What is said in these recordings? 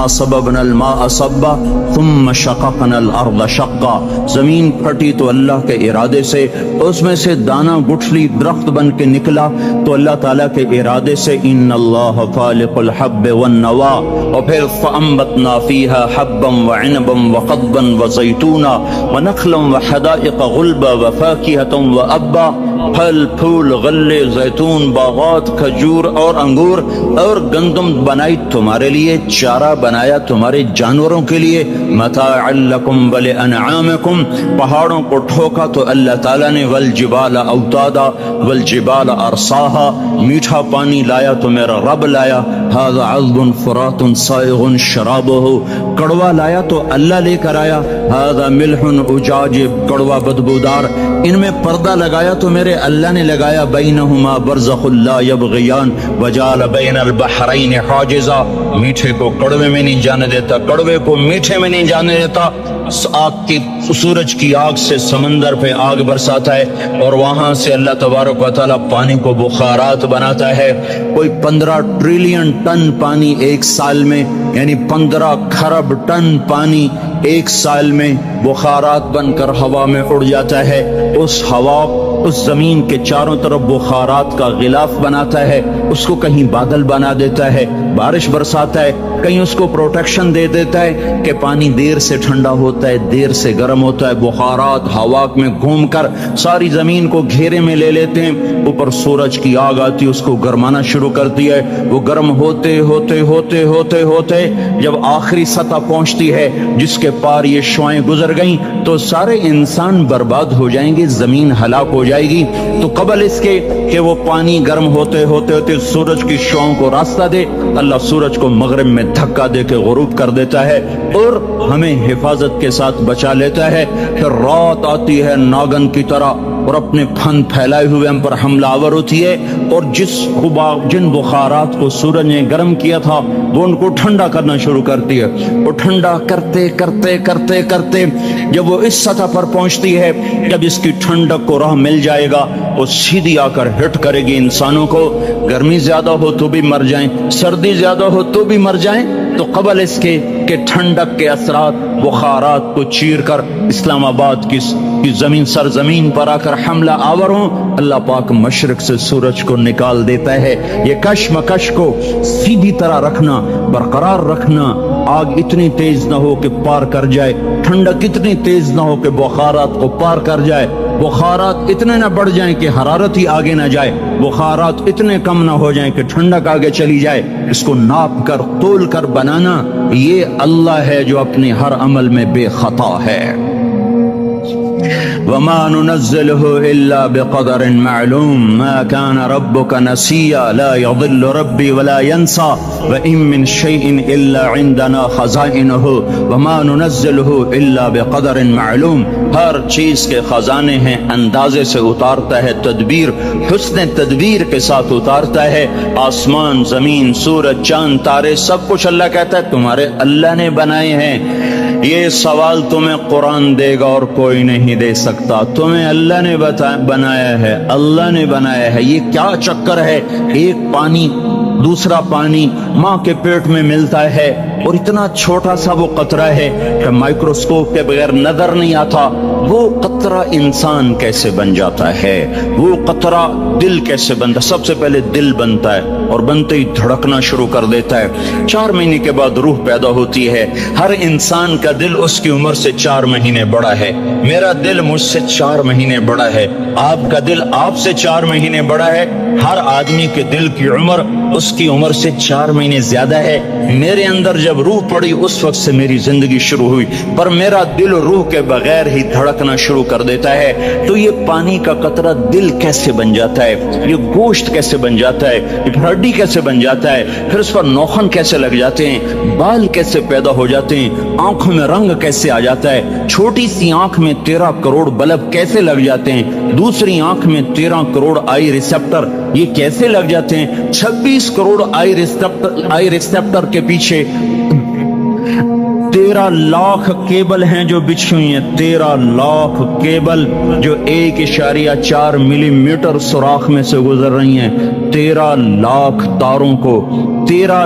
صببنا الماء صبا ثم شققنا الارض شقا، زمین پھٹی تو اللہ کے ارادے سے، اس میں سے دانا گٹھلی درخت بن کے نکلا تو اللہ تعالیٰ کے ارادے سے، ان اللہ فالق الحب والنوا، اور پھر فانبتنا فیہا حبا وعنبا وقضبا وزیتونا ونخلا وحدائق غلبا وفاکہتا وابا، پھل پھول غلے زیتون باغات کھجور اور انگور اور گندم بنائی تمہارے لیے، چارہ بنایا تمہارے جانوروں کے لیے، متاعا لکم ولانعامکم، پہاڑوں کو ٹھوکا تو اللہ تعالیٰ نے، والجبال اوتادا والجبال ارساہا، میٹھا پانی لایا تو میرا رب لایا، ھذا عذب فرات سائغ شرابہ، کڑوا لایا تو اللہ لے کر آیا، ھذا ملح اجاج، کڑوا بدبودار، ان میں پردہ لگایا تو میرے اللہ نے لگایا، بینہما برزخ لا یبغیان وجعل بین البحرین حاجزا، میٹھے کو کڑوے میں نہیں جانے دیتا، کڑوے کو میٹھے میں نہیں جانے دیتا، آگ کی سورج کی آگ سے سمندر پہ آگ برساتا ہے اور وہاں سے اللہ تبارک و تعالیٰ پانی کو بخارات بناتا ہے، کوئی 15 ٹریلین ٹن پانی ایک سال میں، یعنی 15 کھرب ٹن پانی ایک سال میں بخارات بن کر ہوا میں اڑ جاتا ہے، اس ہوا اس زمین کے چاروں طرف بخارات کا غلاف بناتا ہے، اس کو کہیں بادل بنا دیتا ہے، بارش برساتا ہے، کہیں اس کو پروٹیکشن دے دیتا ہے کہ پانی دیر سے ٹھنڈا ہوتا ہے، دیر سے گرم ہوتا ہے، بخارات ہوا میں گھوم کر ساری زمین کو گھیرے میں لے لیتے ہیں، اوپر سورج کی آگ آتی، اس کو گرمانا شروع کرتی ہے، وہ گرم ہوتے ہوتے ہوتے ہوتے ہوتے جب آخری سطح پہنچتی ہے جس کے پار یہ شعائیں گزر گئیں تو سارے انسان برباد ہو جائیں گے، زمین ہلاک ہو جائے گی۔ تو قبل اس کے کہ وہ پانی گرم ہوتے ہوتے ہوتے سورج کی شعاؤں کو راستہ دے، اللہ سورج کو مغرب میں دھکا دے کے غروب کر دیتا ہے اور ہمیں حفاظت کے ساتھ بچا لیتا ہے، پھر رات آتی ہے ناگن کی طرح اور اپنے پھن پھیلائے ہوئے ہم پر حملہ آور ہوتی ہے، اور جن بخارات کو سورج نے گرم کیا تھا وہ ان کو ٹھنڈا کرنا شروع کرتی ہے، وہ ٹھنڈا کرتے کرتے کرتے کرتے جب وہ اس سطح پر پہنچتی ہے، جب اس کی ٹھنڈک کو راہ مل جائے گا وہ سیدھی آ کر ہٹ کرے گی انسانوں کو، گرمی زیادہ ہو تو بھی مر جائیں، سردی زیادہ ہو تو بھی مر جائیں، تو قبل اس کے کہ ٹھنڈک کے اثرات بخارات کو چیر کر اسلام آباد کی زمین سرزمین پر آ کر حملہ آور ہوں، اللہ پاک مشرق سے سورج کو نکال دیتا ہے۔ یہ کشمکش کو سیدھی طرح رکھنا، برقرار رکھنا، آگ اتنی تیز نہ ہو کہ پار کر جائے، ٹھنڈک اتنی تیز نہ ہو کہ بخارات کو پار کر جائے، بخارات اتنے نہ بڑھ جائیں کہ حرارت ہی آگے نہ جائے، بخارات اتنے کم نہ ہو جائیں کہ ٹھنڈک آگے چلی جائے، اس کو ناپ کر تول کر بنانا، یہ اللہ ہے جو اپنے ہر عمل میں بے خطا ہے۔ وما ننزله إلا بقدر معلوم ما كان ربك نسيا لا يضل ربي ولا ينسى وإن من شيء إلا عندنا خزائنه وما ننزله إلا بقدر معلوم، ہر چیز کے خزانے ہیں، اندازے سے اتارتا ہے، تدبیر حسن تدبیر کے ساتھ اتارتا ہے، آسمان زمین سورج چاند تارے سب کچھ اللہ کہتا ہے تمہارے اللہ نے بنائے ہیں۔ یہ سوال تمہیں قرآن دے گا اور کوئی نہیں دے سکتا، تمہیں اللہ نے بنایا ہے، اللہ نے بنایا ہے، یہ کیا چکر ہے، ایک پانی دوسرا پانی ماں کے پیٹ میں ملتا ہے اور اتنا چھوٹا سا وہ قطرہ ہے کہ مائکروسکوپ کے بغیر نظر نہیں آتا، وہ قطرہ انسان کیسے بن جاتا ہے، وہ قطرہ دل کیسے بنتا، سب سے پہلے دل بنتا ہے اور بنتے ہی دھڑکنا شروع کر دیتا ہے، 4 مہینے کے بعد روح پیدا ہوتی ہے، ہر انسان کا دل اس کی عمر سے 4 مہینے بڑا ہے، میرا دل مجھ سے 4 مہینے بڑا ہے، آپ کا دل آپ سے 4 مہینے بڑا ہے، ہر آدمی کے دل کی عمر اس کی عمر سے 4 مہینے زیادہ ہے، میرے اندر جب روح پڑی اس وقت سے میری زندگی شروع ہوئی، پر میرا دل روح کے بغیر ہی دھڑکنا شروع کر دیتا ہے، تو یہ پانی کا قطرہ دل کیسے بن جاتا ہے، یہ گوشت کیسے بن جاتا ہے، یہ ہڈی کیسے بن جاتا ہے، پھر اس پر نوخن کیسے لگ جاتے ہیں، بال کیسے پیدا ہو جاتے ہیں، آنکھوں میں رنگ کیسے آ جاتا ہے، چھوٹی سی آنکھ میں 13 کروڑ بلب کیسے لگ جاتے ہیں، دوسری آنکھ میں 13 کروڑ آئی ریسپٹر یہ کیسے لگ جاتے ہیں، 26 کروڑ آئی ریسپٹر کے پیچھے 13 لاکھ کیبل ہیں جو بچھی ہوئی ہیں، 13 لاکھ کیبل جو 1.4 ملی میٹر سوراخ میں سے گزر رہی ہیں، 13 لاکھ تاروں کو 13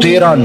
13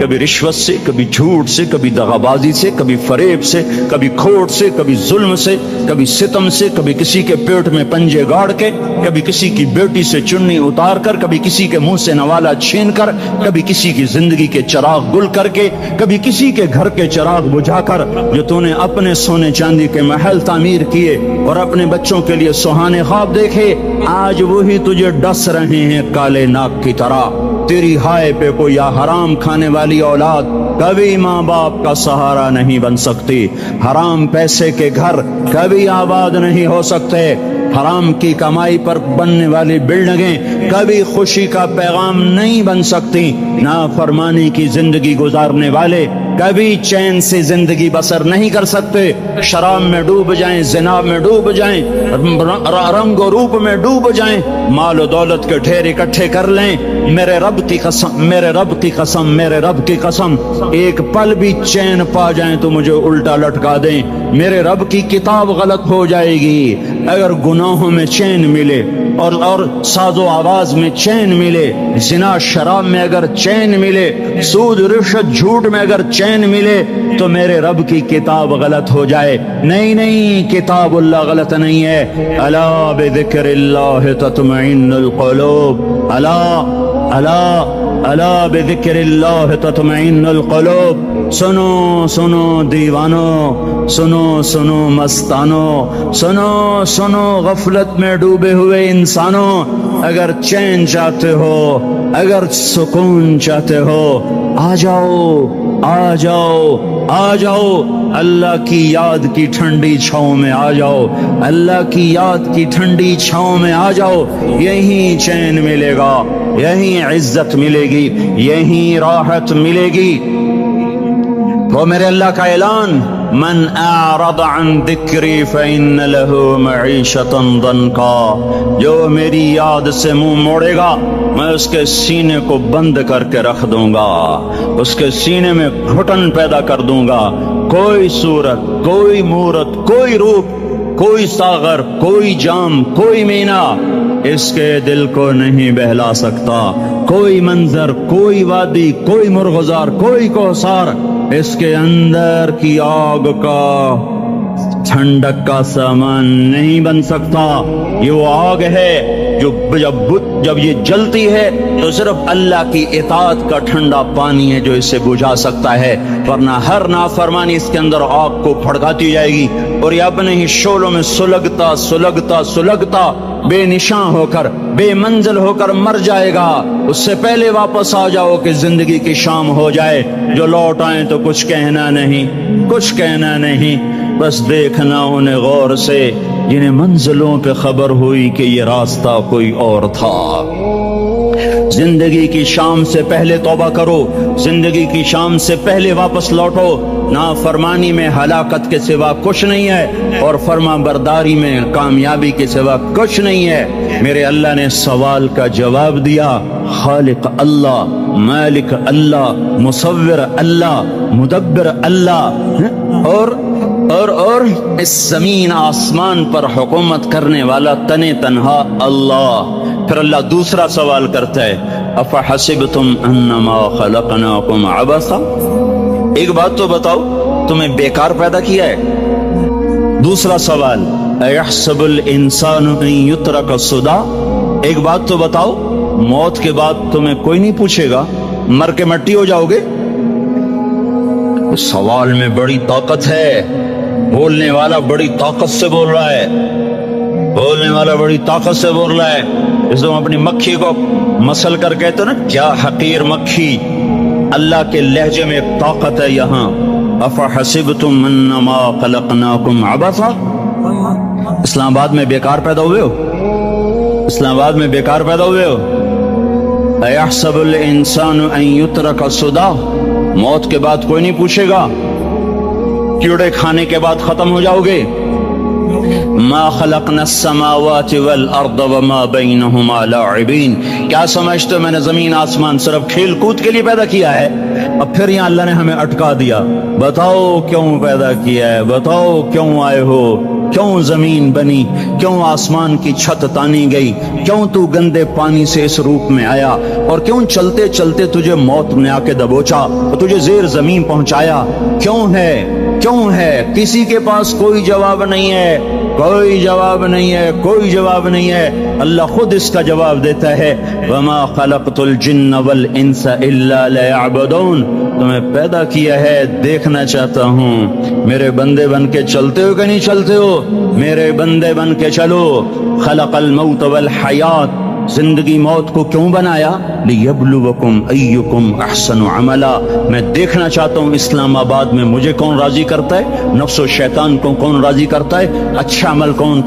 کبھی رشوت سے، کبھی جھوٹ سے، کبھی دغابازی سے، کبھی فریب سے، کبھی کھوٹ سے، کبھی ظلم سے، کبھی ستم سے، کبھی کسی کے پیٹ میں پنجے گاڑ کے، کبھی کسی کی بیٹی سے چنی اتار کر، کبھی کسی کے منہ سے نوالا چھین کر، کبھی کسی کی زندگی کے چراغ گل کر کے، کبھی کسی کے گھر کے چراغ بجھا کر، جو تو نے اپنے سونے چاندی کے محل تعمیر کیے اور اپنے بچوں کے لیے سہانے خواب دیکھے، آج وہی تجھے ڈس رہے ہیں کالے ناک کی طرح۔ تیری ہائے پہ کوئی حرام کھانے والی اولاد کبھی ماں باپ کا سہارا نہیں بن سکتی۔ حرام پیسے کے گھر کبھی آباد نہیں ہو سکتے۔ حرام کی کمائی پر بننے والی بلڈنگیں کبھی خوشی کا پیغام نہیں بن سکتی۔ نافرمانی کی زندگی گزارنے والے کبھی چین سے زندگی بسر نہیں کر سکتے۔ شراب میں ڈوب جائیں، زنا میں ڈوب جائیں، رنگ و روپ میں ڈوب جائیں، مال و دولت کے ڈھیر اکٹھے کر لیں، میرے رب کی قسم، میرے رب کی قسم، میرے رب کی قسم، ایک پل بھی چین پا جائیں تو مجھے الٹا لٹکا دیں، میرے رب کی کتاب غلط ہو جائے گی۔ اگر گناہوں میں چین ملے اور ساز و آواز میں چین ملے، زنا شراب میں اگر چین ملے، سود رشوت جھوٹ میں اگر چین ملے، تو میرے رب کی کتاب غلط ہو جائے۔ نہیں نہیں، کتاب اللہ غلط نہیں ہے۔ الا بذکر اللہ تطمئن القلوب، الا الا الا بذکر اللہ تطمئن القلوب۔ سنو سنو دیوانو، سنو سنو مستانو، سنو سنو غفلت میں ڈوبے ہوئے انسانوں، اگر چین چاہتے ہو، اگر سکون چاہتے ہو، آ جاؤ آ جاؤ آ جاؤ، اللہ کی یاد کی ٹھنڈی چھاؤں میں آ جاؤ، اللہ کی یاد کی ٹھنڈی چھاؤں میں آ جاؤ، یہیں چین ملے گا، یہیں عزت ملے گی، یہیں راحت ملے گی۔ وہ میرے اللہ کا اعلان، من اعرض عن ذکری فإن له معیشۃ ضنکا، جو میری یاد سے منہ موڑے گا میں اس کے سینے کو بند کر کے رکھ دوں گا، اس کے سینے میں گھٹن پیدا کر دوں گا، کوئی صورت، کوئی مورت، کوئی روپ، کوئی ساغر، کوئی جام، کوئی مینا اس کے دل کو نہیں بہلا سکتا، کوئی منظر، کوئی وادی، کوئی مرغزار، کوئی کوثر اس کے اندر کی آگ کا ٹھنڈک کا سامان نہیں بن سکتا۔ یہ وہ آگ ہے جو جب یہ جلتی ہے تو صرف اللہ کی اطاعت کا ٹھنڈا پانی ہے جو اسے بجھا سکتا ہے، ورنہ ہر نافرمانی اس کے اندر آگ کو پھڑکاتی جائے گی اور یہ اپنے ہی شعلوں میں سلگتا سلگتا سلگتا بے نشاں ہو کر، بے منزل ہو کر مر جائے گا۔ اس سے پہلے واپس آ جاؤ کہ زندگی کی شام ہو جائے، جو لوٹ آئیں تو کچھ کہنا نہیں، کچھ کہنا نہیں، بس دیکھنا انہیں غور سے جنہیں منزلوں پہ خبر ہوئی کہ یہ راستہ کوئی اور تھا۔ زندگی کی شام سے پہلے توبہ کرو، زندگی کی شام سے پہلے واپس لوٹو۔ نافرمانی میں ہلاکت کے سوا کچھ نہیں ہے اور فرما برداری میں کامیابی کے سوا کچھ نہیں ہے۔ میرے اللہ نے سوال کا جواب دیا، خالق اللہ، مالک اللہ، مصور اللہ، مدبر اللہ، اور اس زمین آسمان پر حکومت کرنے والا تنے تنہا اللہ۔ پھر اللہ دوسرا سوال کرتا ہے، افحسبتم انما خلقناکم عبثا، ایک بات تو بتاؤ تمہیں بیکار پیدا کیا ہے؟ دوسرا سوال، ایحسب الانسان ان یترک سدی، ایک بات تو بتاؤ موت کے بعد تمہیں کوئی نہیں پوچھے گا، مر کے مٹی ہو جاؤ گے؟ اس سوال میں بڑی طاقت ہے، بولنے والا بڑی طاقت سے بول رہا ہے، بولنے والا بڑی طاقت سے بول رہا ہے۔ اس کو اپنی مکھی کو مسل کر کہتے نا، کیا حقیر مکھی، اللہ کے لہجے میں ایک طاقت ہے یہاں۔ افحسبتم انما خلقناکم عبثا، اسلام آباد میں بیکار پیدا ہوئے ہو؟ اسلام آباد میں بیکار پیدا ہوئے ہو؟ ایحسب الانسان ان یترک سدی، موت کے بعد کوئی نہیں پوچھے گا، کیڑے کھانے کے بعد ختم ہو جاؤ گے۔ ما خلقنا السماوات والارض وما بینہما لاعبین، کیا سمجھتے ہو میں نے زمین آسمان صرف کھیل کود کے لیے پیدا کیا ہے؟ اب پھر یہاں اللہ نے ہمیں اٹکا دیا، بتاؤ کیوں پیدا کیا ہے، بتاؤ کیوں آئے ہو، کیوں زمین بنی، کیوں آسمان کی چھت تانی گئی، کیوں تو گندے پانی سے اس روپ میں آیا، اور کیوں چلتے چلتے تجھے موت نے آ کے دبوچا اور تجھے زیر زمین پہنچایا، کیوں ہے؟ کسی کے پاس کوئی جواب نہیں ہے، کوئی جواب نہیں ہے، کوئی جواب نہیں ہے، اللہ خود اس کا جواب دیتا ہے، وما خلقت الجن والانس الا ليعبدون، تمہیں پیدا کیا ہے دیکھنا چاہتا ہوں، میرے بندے بن کے چلتے ہو کہ نہیں چلتے ہو، میرے بندے بن کے چلو۔ خلق الموت والحیات، زندگی موت کو کیوں بنایا؟ لیبلوکم ایکم احسن عملا، میں دیکھنا چاہتا ہوں اسلام آباد میں مجھے کون راضی کرتا ہے، نفس و شیطان کو کون راضی کرتا ہے، اچھا عمل کون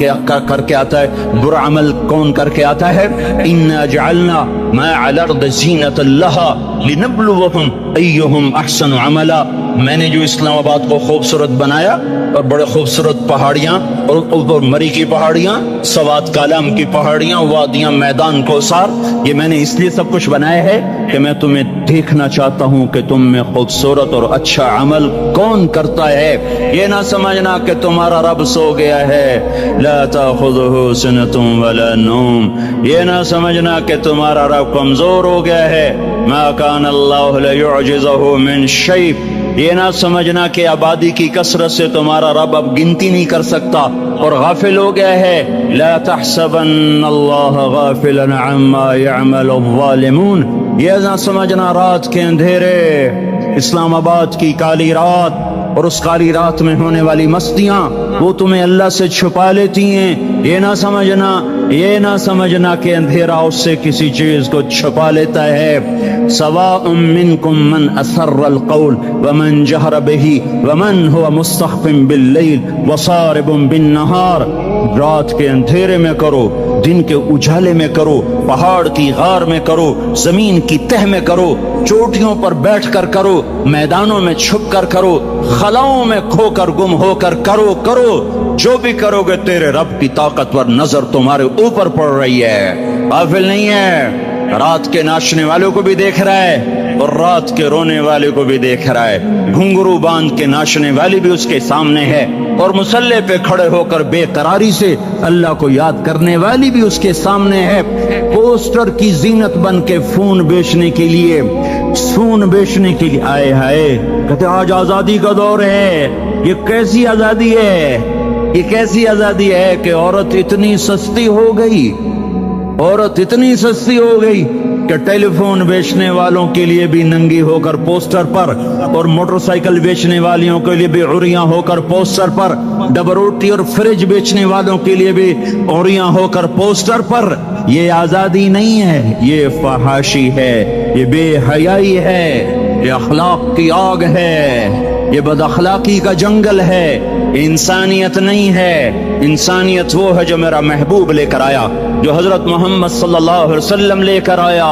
کر کے آتا ہے، برا عمل کون کر کے آتا ہے۔ انا جعلنا ما علی الارض زینۃ لہا لنبلوکم ایہم احسن عملا، میں نے جو اسلام آباد کو خوبصورت بنایا اور بڑے خوبصورت پہاڑیاں اور اوپر مری کی پہاڑیاں، سوات کالام کی پہاڑیاں، وادیاں، میدان کوثر، یہ میں نے اس لیے سب کچھ بنایا ہے کہ میں تمہیں دیکھنا چاہتا ہوں کہ تم میں خوبصورت اور اچھا عمل کون کرتا ہے۔ یہ نہ سمجھنا کہ تمہارا رب سو گیا ہے، لا تاخذہ سنۃ ولا نوم، یہ نہ سمجھنا کہ تمہارا رب کمزور ہو گیا ہے، ما کان اللہ لیعجزہ من شیء، یہ نہ سمجھنا کہ آبادی کی کثرت سے تمہارا رب اب گنتی نہیں کر سکتا اور غافل ہو گیا ہے، لا تحسبن اللہ غافلا عما يعمل الظالمون، یہ نہ سمجھنا رات کے اندھیرے، اسلام آباد کی کالی رات اور اس کالی رات میں ہونے والی مستیاں وہ تمہیں اللہ سے چھپا لیتی ہیں، یہ نہ سمجھنا کہ اندھیرا اس سے کسی چیز کو چھپا لیتا ہے۔ سواء منکم من اسر القول ومن جہر به ومن هو مستخف باللیل وصارب بالنہار، رات کے اندھیرے میں کرو، دن کے اجالے میں کرو، پہاڑ کی غار میں کرو، زمین کی تہ میں کرو، چوٹیوں پر بیٹھ کر کرو، میدانوں میں چھپ کر کرو، خلاؤں میں کھو کر گم ہو کر کرو، جو بھی کرو گے تیرے رب کی طاقتور نظر تمہارے اوپر پڑ رہی ہے، غافل نہیں ہے، رات کے ناچنے والوں کو بھی دیکھ رہا ہے اور رات کے رونے والے کو بھی دیکھ رہا ہے، گھنگرو باندھ کے ناچنے والی بھی اس کے سامنے ہے اور مسلح پہ کھڑے ہو کر بے قراری سے اللہ کو یاد کرنے والی بھی اس کے سامنے ہے، پوسٹر کی زینت بن کے فون بیچنے کے لیے آئے ہائے، کہتے آج آزادی کا دور ہے، یہ کیسی آزادی ہے کہ عورت اتنی سستی ہو گئی کہ ٹیلی فون بیچنے والوں کے لیے بھی ننگی ہو کر پوسٹر پر اور موٹر سائیکل بیچنے والیوں کے لیے بھی عریاں ہو کر پوسٹر پر، ڈبل روٹی اور فریج بیچنے والوں کے لیے بھی عریاں ہو کر پوسٹر پر۔ یہ آزادی نہیں ہے، یہ فحاشی ہے، یہ بے حیائی ہے، یہ اخلاق کی آگ ہے، یہ بد اخلاقی کا جنگل ہے، انسانیت نہیں ہے۔ انسانیت وہ ہے جو میرا محبوب لے کر آیا، جو حضرت محمد صلی اللہ علیہ وسلم لے کر آیا،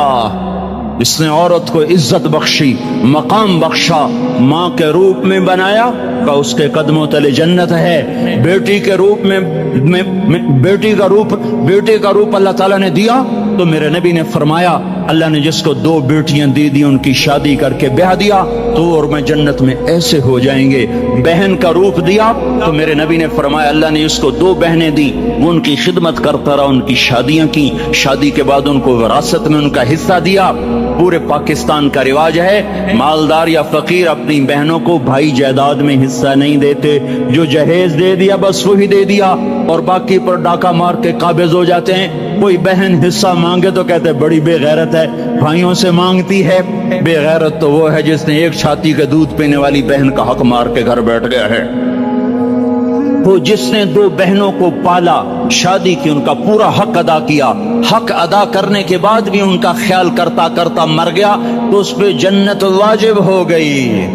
اس نے عورت کو عزت بخشی، مقام بخشا، ماں کے روپ میں بنایا کہ اس کے قدموں تلے جنت ہے، بیٹی کے روپ میں بیٹی کا روپ اللہ تعالیٰ نے دیا تو میرے نبی نے فرمایا اللہ نے جس کو 2 بیٹیاں دے دی ان کی شادی کر کے بیاہ دیا تو اور میں جنت میں ایسے ہو جائیں گے۔ بہن کا روپ دیا تو میرے نبی نے فرمایا اللہ نے جس کو 2 بہنیں دی وہ ان کی خدمت کرتا رہا، ان کی شادیاں کی، شادی کے بعد ان کو وراثت میں ان کا حصہ دیا۔ پورے پاکستان کا رواج ہے مالدار یا فقیر اپنی بہنوں کو بھائی جائیداد میں حصہ نہیں دیتے، جو جہیز دے دیا بس وہی دے دیا اور باقی پر ڈاکہ مار کے قابض ہو جاتے ہیں۔ کوئی بہن حصہ مانگے تو کہتے بڑی بے غیرت ہے، بھائیوں سے مانگتی ہے۔ بے غیرت تو وہ ہے جس نے ایک چھاتی کے دودھ پینے والی بہن کا حق مار کے گھر بیٹھ گیا ہے۔ وہ جس نے 2 بہنوں کو پالا، شادی کی، ان کا پورا حق ادا کیا، حق ادا کرنے کے بعد بھی ان کا خیال کرتا کرتا مر گیا تو اس پہ جنت واجب ہو گئی۔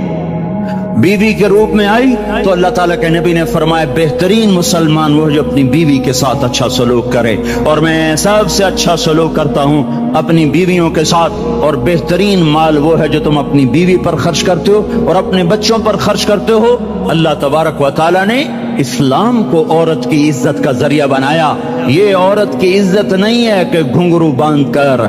بیوی کے روپ میں آئی تو اللہ تعالیٰ کے نبی نے فرمایا بہترین مسلمان وہ جو اپنی بیوی کے ساتھ اچھا سلوک کرے، اور میں سب سے اچھا سلوک کرتا ہوں اپنی بیویوں کے ساتھ، اور بہترین مال وہ ہے جو تم اپنی بیوی پر خرچ کرتے ہو اور اپنے بچوں پر خرچ کرتے ہو۔ اللہ تبارک و تعالیٰ نے اسلام کو عورت کی عزت کا ذریعہ بنایا، یہ عورت کی عزت نہیں ہے کہ گھنگرو باندھ کر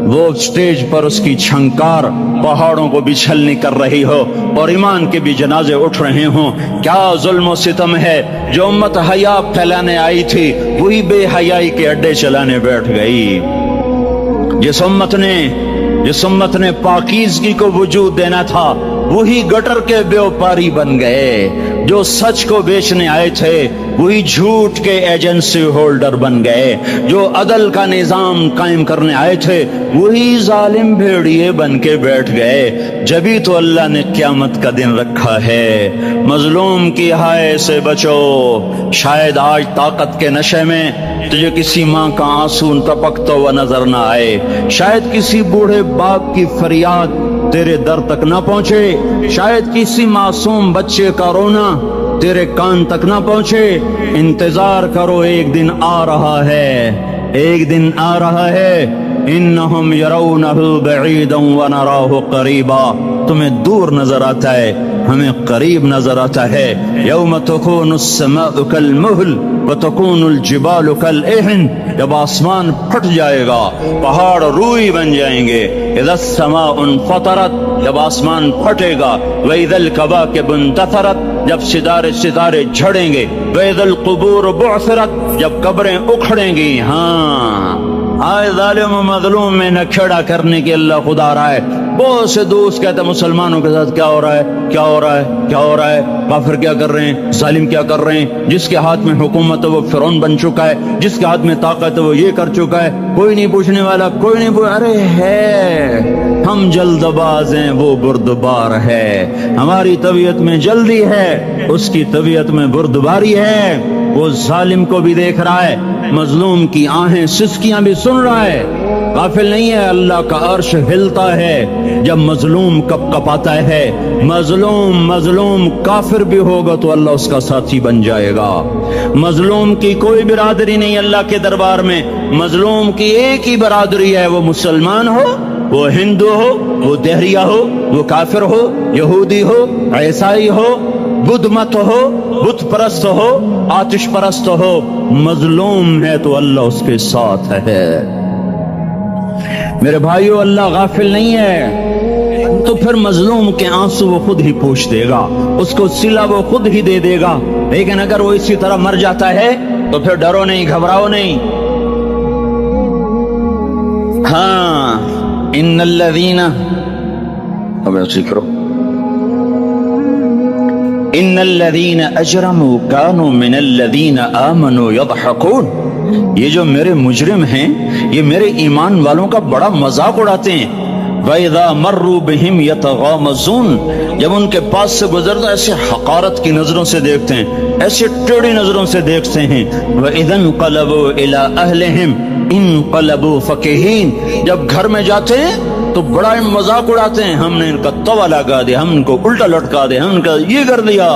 وہ سٹیج پر اس کی چھنکار پہاڑوں کو بھی چھلنی کر رہی ہو اور ایمان کے بھی جنازے اٹھ رہے ہوں۔ کیا ظلم و ستم ہے، جو امت حیا پھیلانے آئی تھی وہی بے حیائی کے اڈے چلانے بیٹھ گئی۔ جس امت نے پاکیزگی کو وجود دینا تھا وہی گٹر کے بیوپاری بن گئے، جو سچ کو بیچنے آئے تھے وہی جھوٹ کے ایجنسی ہولڈر بن گئے، جو عدل کا نظام قائم کرنے آئے تھے وہی ظالم بھیڑیے بن کے بیٹھ گئے۔ جبھی تو اللہ نے قیامت کا دن رکھا ہے۔ مظلوم کی ہائے سے بچو، شاید آج طاقت کے نشے میں تجھے کسی ماں کا آنسو ٹپکتا ہوا نظر نہ آئے، شاید کسی بوڑھے باپ کی فریاد تیرے در تک نہ پہنچے، شاید کسی معصوم بچے کا رونا تیرے کان تک نہ پہنچے۔ انتظار کرو، ایک دن آ رہا ہے، ایک دن آ رہا ہے۔ انہم یرونہ بعیدا ونراہ قریبا، تمہیں دور نظر آتا ہے، ہمیں قریب نظر آتا ہے۔ یوم تکون السماء کالمہل وتکون الجبال کالعہن، جب آسمان پھٹ جائے گا پہاڑ روئی بن جائیں گے۔ اذا السماء انفطرت، جب آسمان پھٹے گا۔ واذا الکواکب انتثرت، جب ستارے جھڑیں گے۔ واذا القبور بعثرت، جب قبریں اکھڑیں گی۔ ہاں آئے ظالم و مظلوم میں نہ کھڑا کرنے کے اللہ خدا رہا ہے۔ بہت سے دوست کہتے ہیں مسلمانوں کے ساتھ کیا ہو رہا ہے، کیا ہو رہا ہے، کیا ہو رہا ہے، کافر کیا کر رہے ہیں، ظالم کیا کر رہے ہیں۔ جس کے ہاتھ میں حکومت ہے وہ فرعون بن چکا ہے، جس کے ہاتھ میں طاقت ہے وہ یہ کر چکا ہے، کوئی نہیں پوچھنے والا، کوئی نہیں ارے ہے، ہم جلد باز ہیں وہ بردبار ہے۔ ہماری طبیعت میں جلدی ہے، اس کی طبیعت میں بردباری ہے۔ وہ ظالم کو بھی دیکھ رہا ہے، مظلوم کی آہیں سسکیاں بھی سن رہا ہے، غافل نہیں ہے۔ اللہ کا عرش ہلتا ہے جب مظلوم کپ کپاتا ہے۔ مظلوم کافر بھی ہوگا تو اللہ اس کا ساتھی بن جائے گا۔ مظلوم کی کوئی برادری نہیں اللہ کے دربار میں، مظلوم کی ایک ہی برادری ہے، وہ مسلمان ہو، وہ ہندو ہو، وہ دہریہ ہو، وہ کافر ہو، یہودی ہو، عیسائی ہو، بدھ مت ہو، بت پرست ہو، آتش پرست ہو، مظلوم ہے تو اللہ اس کے ساتھ ہے۔ میرے بھائیو، اللہ غافل نہیں ہے، تو پھر مظلوم کے آنسو وہ خود ہی پوچھ دے گا، اس کو صلہ وہ خود ہی دے دے گا۔ لیکن اگر وہ اسی طرح مر جاتا ہے تو پھر ڈرو نہیں، گھبراؤ نہیں۔ ہاں ان الذین، اب ایسے کرو، ان الذین اجرموا کانوا من الذین آمنوا یضحکون، یہ جو میرے مجرم ہیں یہ میرے ایمان والوں کا بڑا مذاق اڑاتے ہیں۔ وَإِذَا مَرُّوا بِهِمْ يَتَغَامَزُونَ، جب ان کے پاس سے گزرتا ایسے حقارت کی نظروں سے دیکھتے ہیں، ایسے ٹیڑھی نظروں سے دیکھتے ہیں۔ وَإِذَا انقلبوا إِلَىٰ أَهْلِهِمْ انقلبوا فَكِهِينَ، جب گھر میں جاتے ہیں تو بڑا مذاق اڑاتے ہیں، ہم نے ان کا توا لگا دیا، ہم ان کو الٹا لٹکا دیا، ہم ان کا یہ کر دیا۔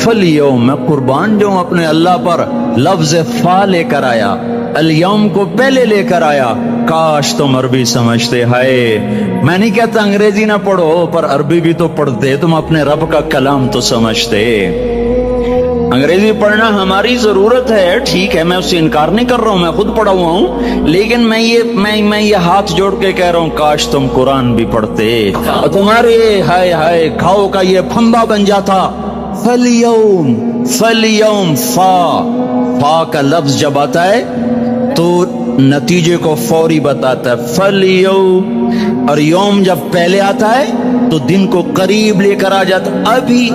فَالْيَوْمَ، میں قربان جو اپنے اللہ پر لفظ فا لے کر آیا، الیوم کو پہلے لے کر آیا۔ کاش تم عربی سمجھتے۔ ہائے، میں نہیں کہتا انگریزی نہ پڑھو، پر عربی بھی تو پڑھتے، تم اپنے رب کا کلام تو سمجھتے۔ انگریزی پڑھنا ہماری ضرورت ہے، ٹھیک ہے، میں اس سے انکار نہیں کر رہا ہوں، میں خود پڑھا ہوا ہوں، لیکن میں یہ ہاتھ جوڑ کے کہہ رہا ہوں کاش تم قرآن بھی پڑھتے اور تمہارے ہائے ہائے کھاؤ کا یہ پھندا بن جاتا۔ فَالْيَوْمَ، فا کا لفظ جب آتا ہے تو نتیجے کو فوری بتاتا ہے۔ فَالْيَوْمَ، اور یوم جب پہلے آتا ہے تو دن کو قریب لے کر آ جاتا۔ ابھی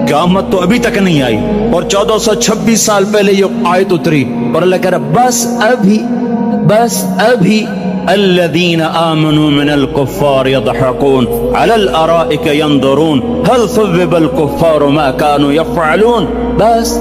قیامت تو ابھی تک نہیں آئی، اور 1426 سال پہلے یہ آیت اتری، اور اللہ کہہ رہا بس ابھی الذين آمنوا من الكفار يضحكون على الارائك ينظرون هل ثوب الكفار ما كانوا يفعلون۔ بس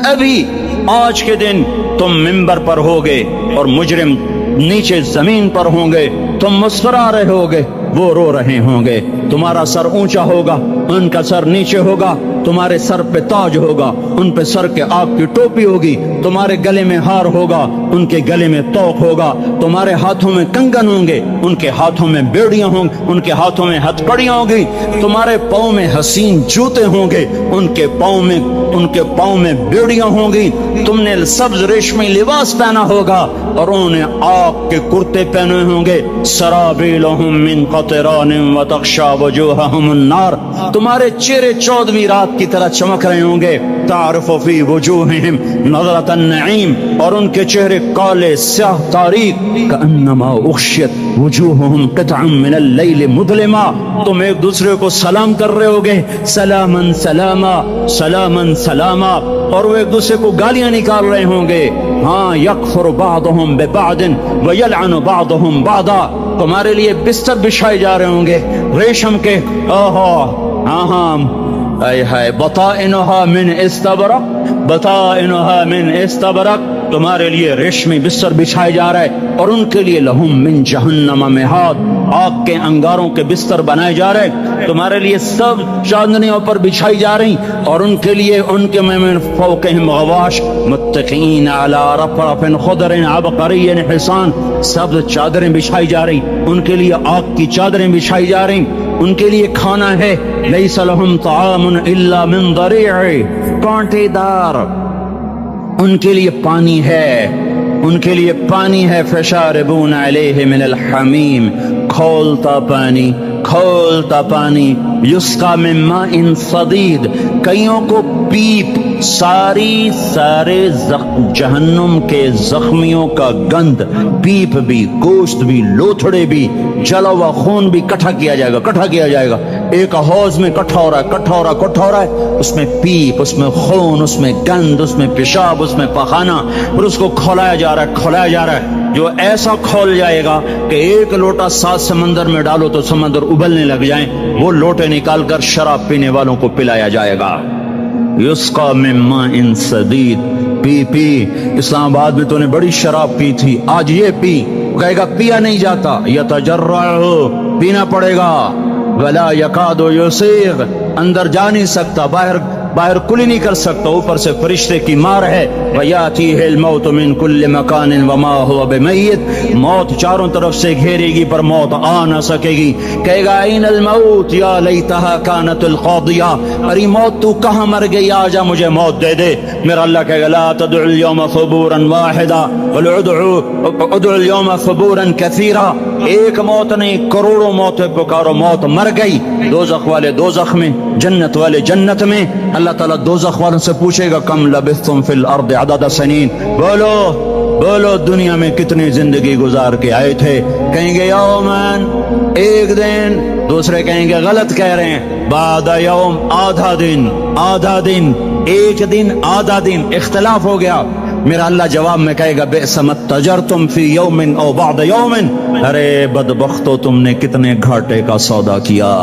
ابھی آج کے دن تم منبر پر ہوگے اور مجرم نیچے زمین پر ہوں گے، تم مسکرا رہے ہوگے، وہ رو رہے ہوں گے، تمہارا سر اونچا ہوگا، ان کا سر نیچے ہوگا، تمہارے سر پہ تاج ہوگا، ان پہ سر کے آگ کی ٹوپی ہوگی، تمہارے گلے میں ہار ہوگا، ان کے گلے میں توق ہوگا، تمہارے ہاتھوں میں کنگن ہوں گے، ان کے ہاتھوں میں بیڑیاں ہوں گی، ان کے ہاتھوں میں ہتھکڑیاں ہوں گی، تمہارے پاؤں میں حسین جوتے ہوں گے، ان کے پاؤں میں بیڑیاں ہوں گی، تم نے سبز ریشمی لباس پہنا ہوگا اور انہوں نے آگ کے کرتے پہنے ہوں گے، سرابیلہم من قطران وتغشی وجوہہم النار، تمہارے چہرے 14ویں رات کی طرح چمک رہے ہوں گے، تعرف فی وجوہہم نظرۃ النعیم، اور ان کے چہرے کالے سیاہ تاریک، کأنما اغشیت وجوہہم قطعا من اللیل مظلما، تم ایک دوسرے کو سلام کر رہے ہوگے، سلاما سلاما سلاما سلاما، اور وہ ایک دوسرے کو گالیاں نکال رہے ہوں گے، ہاں یکفر بعضهم ببعض ویلعن بعضهم بعضا، تمہارے لیے بستر بچھائے جا رہے ہوں گے ریشم کے، اے ہائے بطائنها من استبرق، بطائنها من استبرق، تمہارے لیے ریشمی بستر بچھائے جا رہے، اور ان کے لیے لہم من جہنم مہاد، آگ کے انگاروں کے بستر بنائے جا رہے، تمہارے لیے سب چاندنیوں پر بچھائی جا رہی، اور ان کے لیے ان کے من فوقہم غواش متقین علی رفرف خضر عبقری حسان، سب چادریں بچھائی جا رہی، ان کے لیے آگ کی چادریں بچھائی جا رہی، ان کے لیے کھانا ہے، لیس لہم طعام الا من ضریع، کانٹے دار، ان کے لیے پانی ہے، ان کے لیے پانی ہے، فشاربون علیہ من الحمیم، کھولتا پانی، کھولتا پانی، یسقا من ماء صدید، کئیوں کو پیپ، سارے جہنم کے زخمیوں کا گند، پیپ بھی، گوشت بھی، لوتھڑے بھی، جلا ہوا خون بھی کٹھا کیا جائے گا، ایک حوض میں کٹھا ہو رہا ہے، اس میں پیپ، اس میں خون، اس میں گند، اس میں پیشاب، اس میں پخانہ، اور اس کو کھولایا جا رہا ہے، جو ایسا کھول جائے گا کہ ایک لوٹا 7 سمندر میں ڈالو تو سمندر ابلنے لگ جائیں، وہ لوٹے نکال کر شراب پینے والوں کو پلایا جائے گا، یسقا من ماء صدید، پی، اسلام آباد میں تو نے بڑی شراب پی تھی، آج یہ پی، کہے گا پیا نہیں جاتا، یتجرعہ، پینا پڑے گا، ولا یکاد یسیغ، اندر جا نہیں سکتا، باہر کلی نہیں کر سکتا، اوپر سے فرشتے کی مار ہے، وَيَأْتِيهِ الْمَوْتُ مِنْ كُلِّ مَكَانٍ وَمَا هُوَ بِمَيِّتٍ، موت چاروں طرف سے گھیرے گی پر موت آ نہ سکے گی، کہے گا اَيْنَ الْمَوْتِ يَا لَيْتَهَا كَانَتِ الْقَاضِيَةَ، ارے موت تو کہاں مر گئی، آجا مجھے موت دے دے، میرا اللہ کہے گا لا تدعوا اليوم ثبورا واحدا بل ادعوا اليوم ثبورا كثيرا، ایک موت نہیں کروڑوں موتیں پکارو، موت مر گئی، دوزخ والے دوزخ میں، جنت والے جنت میں، اللہ تعالیٰ دوزخ والوں سے پوچھے گا کم لبثتم فی الارض عدد سنین، بولو دنیا میں کتنی زندگی گزار کے آئے تھے، کہیں گے یومن، ایک دن، دوسرے کہیں گے غلط کہہ رہے ہیں، بعد یوم، آدھا دن، ایک دن، آدھا دن، اختلاف ہو گیا، میرا اللہ جواب میں کہے گا بئس ما تجرتم فی یوم او بعد یوم، ارے بدبختو تم نے کتنے گھاٹے کا سودا کیا،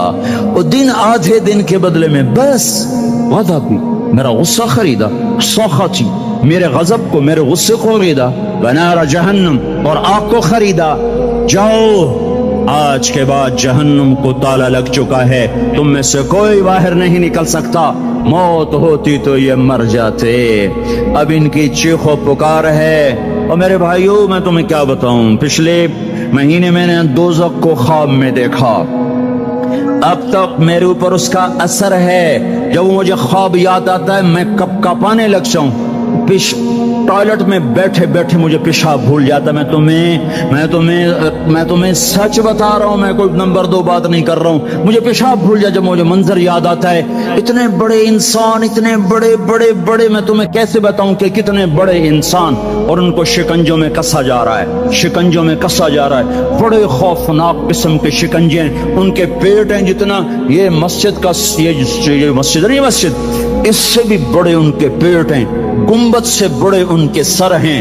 وہ دن آدھے دن کے بدلے میں بس وعدہ بھی، میرا غصہ خریدا، سوخاچی، میرے غضب کو، میرے غصے کو خریدا، بنار جہنم، اور آگ کو خریدا، جاؤ آج کے بعد جہنم کو تالا لگ چکا ہے، تم میں سے کوئی باہر نہیں نکل سکتا، موت ہوتی تو یہ مر جاتے، اب ان کی چیخ و پکار ہے، اور میرے بھائیوں میں تمہیں کیا بتاؤں، پچھلے مہینے میں نے دوزخ کو خواب میں دیکھا، اب تک میرے اوپر اس کا اثر ہے، جب مجھے خواب یاد آتا ہے میں کب کپانے لگ جاؤں، ٹوائلٹ میں بیٹھے بیٹھے مجھے پیشاب بھول جاتا، میں تمہیں سچ بتا رہا ہوں، میں کوئی نمبر 2 بات نہیں کر رہا ہوں، مجھے پیشاب بھول جاتا جب مجھے منظر یاد آتا ہے، اتنے بڑے انسان، اتنے بڑے میں تمہیں کیسے بتاؤں کہ کتنے بڑے انسان، اور ان کو شکنجوں میں کسا جا رہا ہے، بڑے خوفناک قسم کے شکنجے ہیں، ان کے پیٹ ہیں جتنا یہ مسجد کا، یہ مسجد اس سے بھی بڑے ان کے پیٹ ہیں، گنبد سے بڑے ان کے سر ہیں،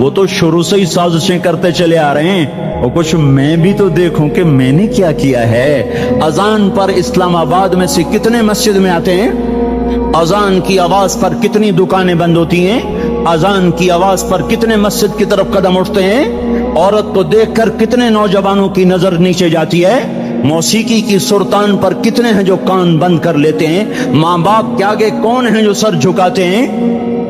وہ تو شروع سے ہی سازشیں کرتے چلے آ رہے ہیں، اور کچھ میں بھی تو دیکھوں کہ میں نے کیا کیا ہے۔ اذان پر اسلام آباد میں سے کتنے مسجد میں آتے ہیں؟ اذان کی آواز پر کتنی دکانیں بند ہوتی ہیں؟ اذان کی آواز پر کتنے مسجد کی طرف قدم اٹھتے ہیں؟ عورت کو دیکھ کر کتنے نوجوانوں کی نظر نیچے جاتی ہے؟ موسیقی کی سرتان پر کتنے ہیں جو کان بند کر لیتے ہیں؟ ماں باپ کے آگے کون ہیں جو سر جھکاتے ہیں؟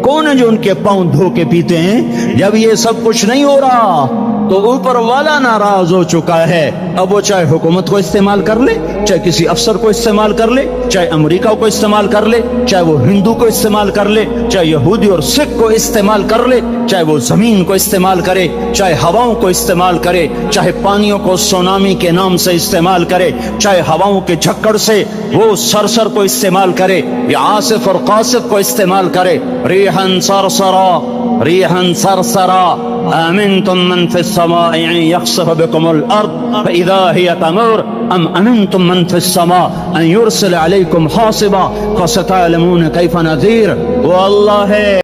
کون ہیں جو ان کے پاؤں دھو کے پیتے ہیں؟ جب یہ سب کچھ نہیں ہو رہا تو اوپر والا ناراض ہو چکا ہے۔ اب وہ چاہے حکومت کو استعمال کر لے، چاہے کسی افسر کو استعمال کر لے، چاہے امریکہ کو استعمال کر لے، چاہے وہ ہندو کو استعمال کر لے، چاہے یہودی اور سکھ کو استعمال کر لے، چاہے وہ زمین کو استعمال کرے، چاہے ہواؤں کو استعمال کرے، چاہے پانیوں کو سونامی کے نام سے استعمال کرے، چاہے ہواؤں کے جھکڑ سے وہ سرسر کو استعمال کرے یا عاصف اور قاصف کو استعمال کرے، ریحن سرسرا ریحن سرسرا آمنتم من في السماء أن يخسف بكم الأرض فإذا هي تمور أم أمنتم من في السماء أن يرسل عليكم حاصبا فستعلمون كيف نذير۔ والله